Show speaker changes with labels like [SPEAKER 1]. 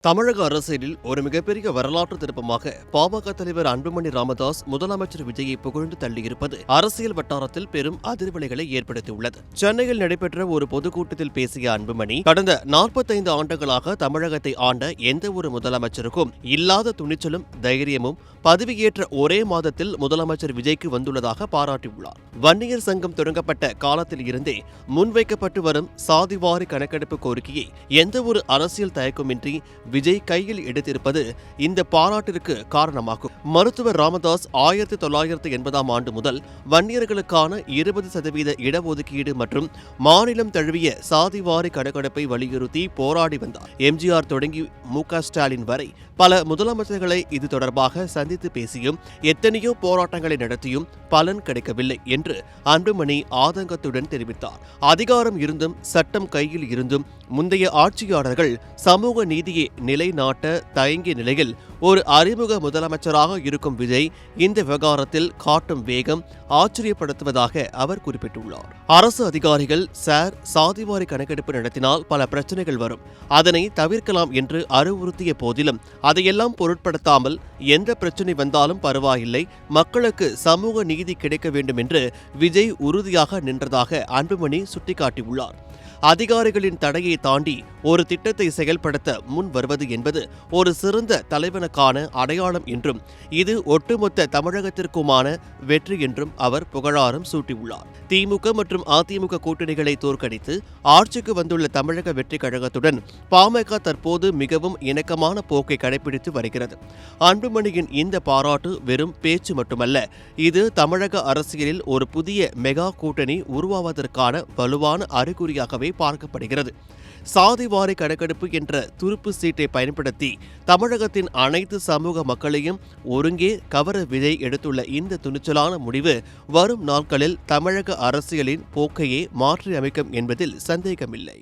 [SPEAKER 1] தமிழக அரசியலில் ஒரு மிகப்பெரிய வரலாற்று திருப்பமாக பாமக தலைவர் அன்புமணி ராமதாஸ் முதலமைச்சர் விஜயை புகழ்ந்து தள்ளியிருப்பது அரசியல் வட்டாரத்தில் பெரும் அதிர்வலைகளை ஏற்படுத்தியுள்ளது. சென்னையில் நடைபெற்ற ஒரு பொதுக்கூட்டத்தில் பேசிய அன்புமணி, கடந்த 45 ஆண்டுகளாக தமிழகத்தை ஆண்ட எந்த ஒரு முதலமைச்சருக்கும் இல்லாத துணிச்சலும் தைரியமும் பதவியேற்ற ஒரே மாதத்தில் முதலமைச்சர் விஜய்க்கு வந்துள்ளதாக பாராட்டியுள்ளார். வன்னியர் சங்கம் தொடங்கப்பட்ட காலத்தில் இருந்தே முன்வைக்கப்பட்டு வரும் சாதிவாரி கணக்கெடுப்பு கோரிக்கையை எந்த ஒரு அரசியல் தயக்கமின்றி விஜய் கையில் எடுத்திருப்பது இந்த பாராட்டிற்கு காரணமாகும். மருத்துவர் ராமதாஸ் 1980 ஆண்டு முதல் வன்னியர்களுக்கான 20% இடஒதுக்கீடு மற்றும் மாநிலம் தழுவிய சாதிவாரி கணக்கெடுப்பை வலியுறுத்தி போராடி வந்தார். எம்ஜிஆர் தொடங்கி மு.க.ஸ்டாலின் வரை பல முதலமைச்சர்களை இது தொடர்பாக சந்தித்து பேசியும் எத்தனையோ போராட்டங்களை நடத்தியும் பலன் கிடைக்கவில்லை என்று அன்புமணி ஆதங்கத்துடன் தெரிவித்தார். அதிகாரம் இருந்தும் சட்டம் கையில் இருந்தும் முந்தைய ஆட்சியாளர்கள் சமூக நீதியை நிலைநாட்ட தயங்கிய நிலையில் ஒரு அறிமுக முதலமைச்சராக இருக்கும் விஜய் இந்த விவகாரத்தில் காட்டும் வேகம் ஆச்சரியப்படுத்துவதாக அவர் குறிப்பிட்டுள்ளார். அரசு அதிகாரிகள் சாதிவாரி கணக்கெடுப்பு நடத்தினால் பல பிரச்சனைகள் வரும், அதனை தவிர்க்கலாம் என்று அறிவுறுத்திய போதிலும் அதையெல்லாம் பொருட்படுத்தாமல் எந்த பிரச்சனை வந்தாலும் பரவாயில்லை, மக்களுக்கு சமூக நீதி கிடைக்க வேண்டும் என்று விஜய் உறுதியாக நின்றதாக அன்புமணி சுட்டிக்காட்டியுள்ளார். அதிகாரிகளின் தடையை தாண்டி ஒரு திட்டத்தை செயல்படுத்த முன் வருவது என்பது ஒரு சிறந்த தலைவனுக்கான அடையாளம் என்றும் இது ஒட்டுமொத்த தமிழகத்திற்குமான வெற்றி என்றும் அவர் புகழாரம் சூட்டியுள்ளார். திமுக மற்றும் அதிமுக கூட்டணிகளை தோற்கடித்து ஆட்சிக்கு வந்துள்ள தமிழக வெற்றி கழகத்துடன் பாமக தற்போது மிகவும் இணக்கமான போக்கை கடைபிடித்து வருகிறது. அன்புமணியின் இந்த பாராட்டு வெறும் பேச்சு மட்டுமல்ல, இது தமிழக அரசியலில் ஒரு புதிய மெகா கூட்டணி உருவாவதற்கான வலுவான அறிகுறியாகவே பார்க்கப்படுகிறது. சாதிவாரி கணக்கெடுப்பு என்ற துருப்பு சீட்டை பயன்படுத்தி தமிழகத்தின் அனைத்து சமூக மக்களையும் ஒருங்கே கவர விஜய் எடுத்துள்ள இந்த துணிச்சலான முடிவு வரும் நாட்களில் தமிழக அரசியலின் போக்கையே மாற்றியமைக்கும் என்பதில் சந்தேகமில்லை.